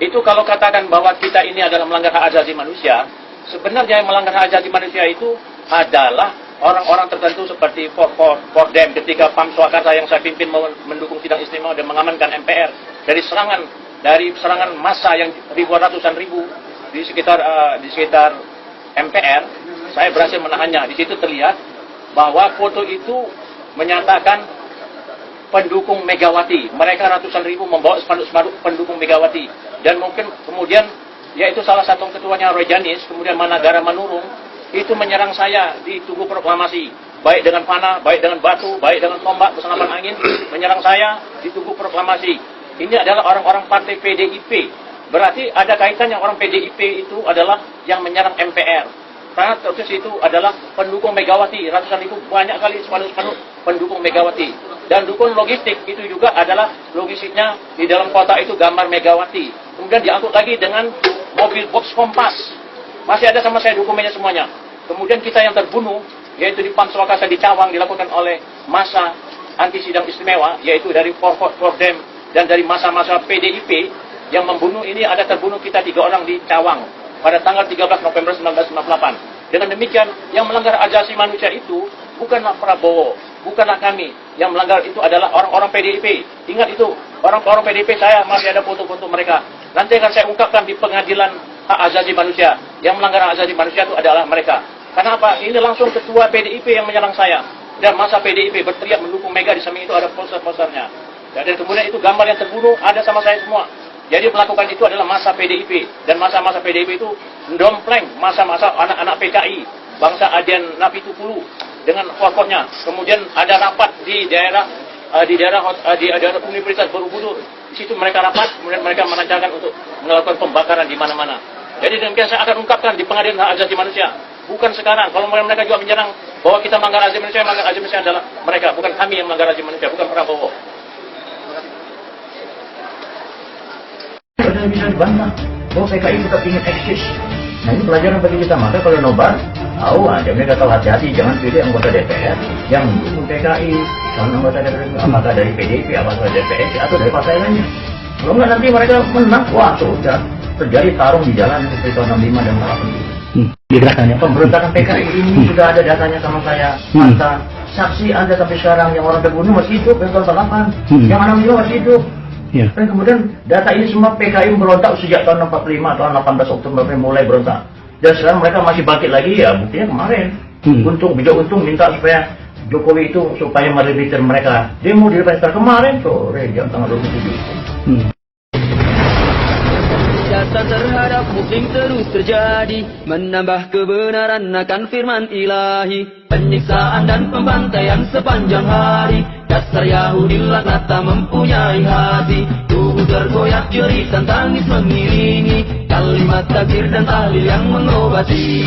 Itu kalau katakan bahwa kita ini adalah melanggar hak asasi manusia, sebenarnya yang melanggar hak asasi manusia itu adalah orang-orang tertentu seperti Pordem ketika PAM Swakarsa yang saya pimpin mendukung sidang istimewa dan mengamankan MPR dari serangan massa yang ratusan ribu di sekitar MPR. Saya berhasil menahannya. Di situ terlihat bahwa foto itu menyatakan pendukung Megawati. Mereka ratusan ribu membawa spanduk-spanduk pendukung Megawati. Dan mungkin kemudian, yaitu salah satu ketuanya Roy Janis, kemudian Managara Manurung, itu menyerang saya di Tugu Proklamasi. Baik dengan panah, baik dengan batu, baik dengan tombak bersamakan angin, menyerang saya di Tugu Proklamasi. Ini adalah orang-orang partai PDIP. Berarti ada kaitannya orang PDIP itu adalah yang menyerang MPR. Karena terus itu adalah pendukung Megawati. Ratusan ribu banyak kali spanduk-spanduk pendukung Megawati. Dan dukun logistik itu juga adalah logistiknya di dalam kota itu gambar Megawati. Kemudian diangkut lagi dengan mobil box Kompas. Masih ada sama saya dokumennya semuanya. Kemudian kita yang terbunuh, yaitu di PAM Swakarsa di Cawang, dilakukan oleh massa anti sidang istimewa, yaitu dari Pordem dan dari massa-massa PDIP yang membunuh ini. Ada terbunuh kita 3 orang di Cawang pada tanggal 13 November 1998. Dengan demikian, yang melanggar asasi manusia itu bukanlah Prabowo, bukanlah kami. Yang melanggar itu adalah orang-orang PDIP. Ingat itu, orang-orang PDIP saya masih ada foto-foto mereka. Nanti akan saya ungkapkan di pengadilan hak asasi manusia. Yang melanggar hak asasi manusia itu adalah mereka. Kenapa? Ini langsung ketua PDIP yang menyerang saya. Dan masa PDIP berteriak mendukung Mega, di samping itu ada poster-posternya. Dan kemudian itu gambar yang terbunuh ada sama saya semua. Jadi melakukan itu adalah masa PDIP. Dan masa-masa PDIP itu mendompleng masa-masa anak-anak PKI. Bangsa Adian Napitukulu dengan pokoknya. Kemudian ada rapat di daerah Universitas Borobudur. Di situ mereka rapat, kemudian mereka merencanakan untuk melakukan pembakaran di mana-mana. Jadi demikian saya akan ungkapkan di pengadilan hak asasi manusia. Bukan sekarang. Kalau mereka juga menyerang bahwa kita melanggar asasi manusia, melanggar asasi manusia adalah mereka, bukan kami yang melanggar asasi manusia, bukan Prabowo. Sudah bisa dibantah bahwa PKI tetap ingin eksis. Nah ini pelajaran bagi kita. Maka kalau nobar, tahu aja mereka tahu hati-hati, jangan pilih anggota DPR yang mendukung PKI, calon anggota DPR apakah dari PDIP, apakah dari PSI atau dari partai lainnya. Kalau nggak nanti mereka menang, wah sudah terjadi tarung di jalan seperti tahun 65 dan 80. Pemberontakan PKI ini sudah ada datanya sama saya. Mata saksi ada sampai sekarang, yang orang terbunuh masih hidup, yang tahun 88, yang anak juga masih hidup. Ya. Dan kemudian data ini semua PKI berontak sejak tahun 45 atau 18 Oktober mulai berontak. Dan sekarang mereka masih bangkit lagi, ya buktinya kemarin. Untung minta supaya Jokowi itu supaya mereviter mereka. Demo di Pasar kemarin sore jam tanggal 27. Jasa terhadap muslim terus terjadi, menambah kebenaran akan firman ilahi. Penyiksaan dan pembantaian sepanjang hari, dasar Yahudi laknat tak mempunyai hati. Tubuh tergoyak jeritan tangis mengiringi, kalimat takbir dan tahlil yang mengobati.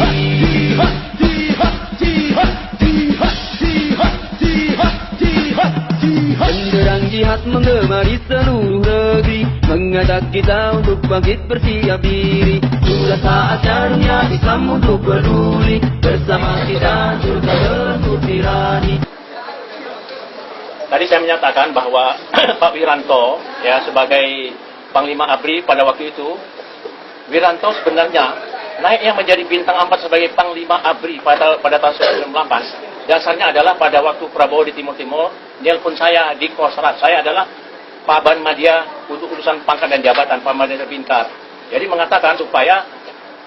Benderang jihad menggema di seluruh negeri, mengajak kita untuk bangkit bersiap diri. Sudah saatnya dunia Islam untuk peduli, bersama kita surga belenggu tirani. Tadi saya menyatakan bahwa Pak Wiranto ya sebagai Panglima ABRI pada waktu itu, Wiranto sebenarnya naiknya menjadi bintang 4 sebagai Panglima ABRI pada tahun 1998. Dasarnya adalah pada waktu Prabowo di Timur-Timur, nelpon saya di Kosrat. Saya adalah Paban Madya untuk urusan pangkat dan jabatan, Pak Madya Pintar. Jadi mengatakan supaya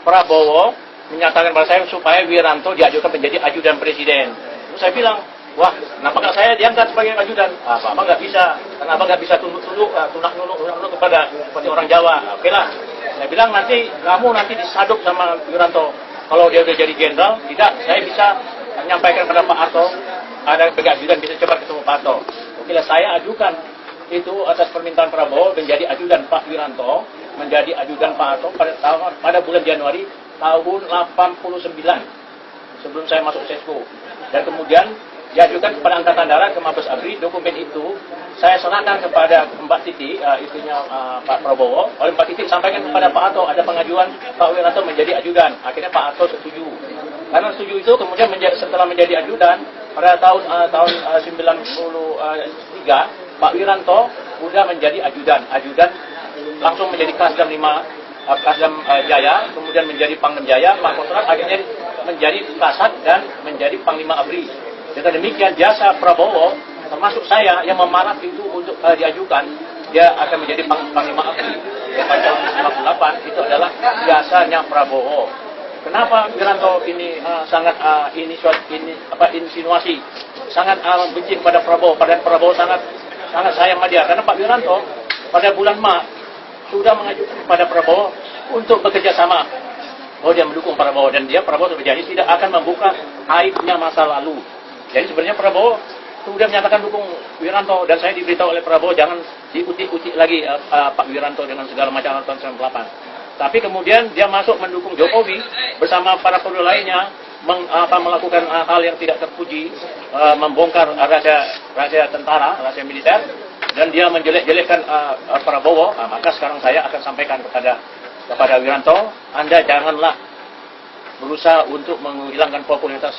Prabowo menyatakan pada saya supaya Wiranto diajukan menjadi ajudan presiden. Terus saya bilang, wah, kenapa saya diangkat sebagai ajudan? Apa nggak bisa? Kenapa nggak bisa tunduk-tunduk, tunak-nunuk kepada seperti orang Jawa? Oke lah. Saya bilang kamu nanti disaduk sama Wiranto. Kalau dia udah jadi jenderal, tidak, saya bisa menyampaikan kepada Pak Harto, ada ajudan bisa cepat ketemu Pak Harto. Oke lah, saya ajukan itu atas permintaan Prabowo menjadi ajudan Pak Wiranto, menjadi ajudan Pak Harto pada bulan Januari tahun 89 sebelum saya masuk Sesko. Dan kemudian diajukan kepada Angkatan Darat ke Mabes ABRI. Dokumen itu saya serahkan kepada Mbak Titi, istrinya Pak Prabowo. Oleh Mbak Titi sampaikan kepada Pak Harto ada pengajuan Pak Wiranto menjadi ajudan. Akhirnya Pak Harto setuju. Karena setuju itu kemudian setelah menjadi ajudan pada tahun 93 Pak Wiranto sudah menjadi ajudan langsung menjadi Kasdam 5, Kasdam Jaya, kemudian menjadi Pangdam Jaya, Pangkostrat, akhirnya menjadi Kasat dan menjadi Panglima ABRI. Dengan demikian jasa Prabowo, termasuk saya yang memarah itu untuk diajukan, dia akan menjadi Panglima ABRI. Ya, pada tahun 98 itu adalah jasanya Prabowo. Kenapa Wiranto ini sangat insinuasi, sangat benci kepada Prabowo, padahal Prabowo sangat sayang sama dia. Karena Pak Wiranto pada bulan Maret sudah mengajukan kepada Prabowo untuk bekerja sama. Oh, dia mendukung Prabowo dan Prabowo berjanji tidak akan membuka aibnya masa lalu. Jadi sebenarnya Prabowo sudah menyatakan dukung Wiranto dan saya diberitahu oleh Prabowo jangan diutik-utik lagi Pak Wiranto dengan segala macam tahun 98. Tapi kemudian dia masuk mendukung Jokowi bersama para perwira lainnya melakukan hal yang tidak terpuji, membongkar rahasia tentara, rahasia militer, dan dia menjelek-jelekkan Prabowo. Maka sekarang saya akan sampaikan kepada Wiranto, Anda janganlah berusaha untuk menghilangkan popularitas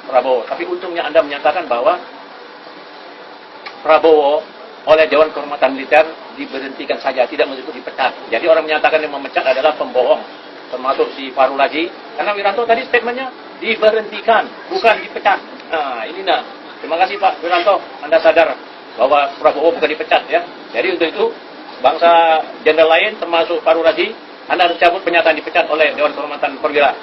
Prabowo. Tapi untungnya Anda menyatakan bahwa Prabowo oleh Dewan Kehormatan Militer diberhentikan saja, tidak menyebut dipecat. Jadi orang menyatakan yang memecat adalah pembohong, termasuk si Fahrul Razi. Karena Wiranto tadi statementnya diberhentikan, bukan dipecat. Nah, ini nah. Terima kasih Pak Wiranto, Anda sadar bahwa Prabowo bukan dipecat ya. Jadi untuk itu bangsa jenderal lain termasuk Fahrul Razi, Anda harus cabut pernyataan dipecat oleh Dewan Kehormatan Perwira.